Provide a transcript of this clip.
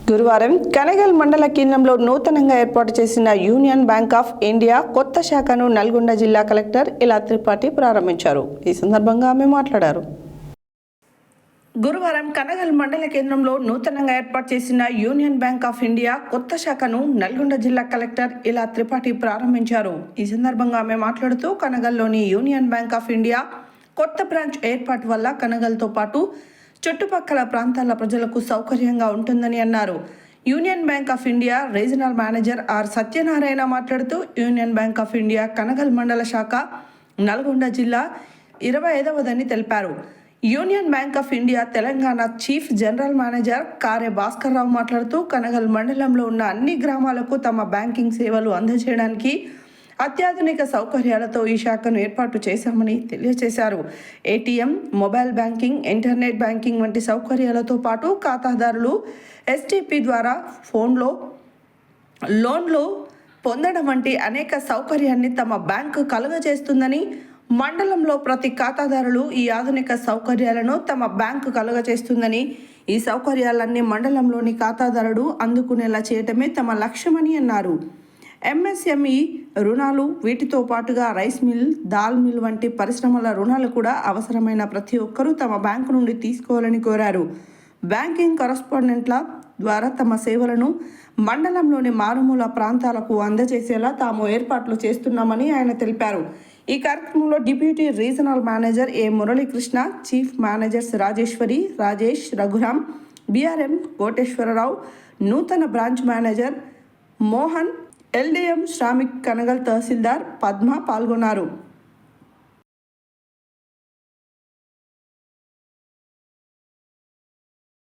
గురువారం కనగల్ మండల కేంద్రంలో నూతనంగా ఏర్పాటు చేసిన యూనియన్ బ్యాంక్ ఆఫ్ ఇండియా కొత్త శాఖను నల్గొండ జిల్లా కలెక్టర్ ఇలా త్రిపాఠి ప్రారంభించారు. ఈ సందర్భంగా ఆమె మాట్లాడారు. గురువారం కనగల్ మండల కేంద్రంలో నూతనంగా ఏర్పాటు చేసిన యూనియన్ బ్యాంక్ ఆఫ్ ఇండియా కొత్త శాఖను నల్గొండ జిల్లా కలెక్టర్ ఇలా త్రిపాఠి ప్రారంభించారు. ఈ సందర్భంగా ఆమె మాట్లాడుతూ కనగల్లోని యూనియన్ బ్యాంక్ ఆఫ్ ఇండియా కొత్త బ్రాంచ్ ఏర్పాటు వల్ల కనగల్తో పాటు చుట్టుపక్కల ప్రాంతాల ప్రజలకు సౌకర్యంగా ఉంటుందని అన్నారు. Union Bank of India regional manager R Satyanarayana మాట్లాడుతూ Union Bank of India Kanagal మండల శాఖ నల్గొండ జిల్లా 25వదని తెలిపారు. Union Bank of India Telangana chief general manager Kare Bhaskar రావు మాట్లాడుతూ కనగల్ మండలంలో ఉన్న అన్ని గ్రామాలకు తమ బ్యాంకింగ్ సేవలు అందజేయడానికి అత్యాధునిక సౌకర్యాలతో ఈ శాఖను ఏర్పాటు చేశామని తెలియజేశారు. ATM, mobile banking, internet banking వంటి సౌకర్యాలతో పాటు ఖాతాదారులు ఎస్టీపీ ద్వారా ఫోన్లో లోన్లు పొందడం వంటి అనేక సౌకర్యాన్ని తమ బ్యాంకు కలుగజేస్తుందని, మండలంలో ప్రతి ఖాతాదారులు ఈ ఆధునిక సౌకర్యాలను తమ బ్యాంకు కలుగజేస్తుందని, ఈ సౌకర్యాలన్నీ మండలంలోని ఖాతాదారుడు అందుకునేలా చేయటమే తమ లక్ష్యమని అన్నారు. ఎంఎస్ఎంఈ రుణాలు, వీటితో పాటుగా రైస్ మిల్, దాల్ మిల్ వంటి పరిశ్రమల రుణాలు కూడా అవసరమైన ప్రతి ఒక్కరూ తమ బ్యాంకు నుండి తీసుకోవాలని కోరారు. బ్యాంకింగ్ కరస్పాండెంట్ల ద్వారా తమ సేవలను మండలంలోని మారుమూల ప్రాంతాలకు అందజేసేలా తాము ఏర్పాట్లు చేస్తున్నామని ఆయన తెలిపారు. ఈ కార్యక్రమంలో deputy regional manager A Muralikrishna, chief managers Rajeshwari, Rajesh, Raghuram, BRM Koteswararao, నూతన branch manager Mohan, LDM Shramik, Kanagal తహసీల్దార్ పద్మ పాల్గొన్నారు.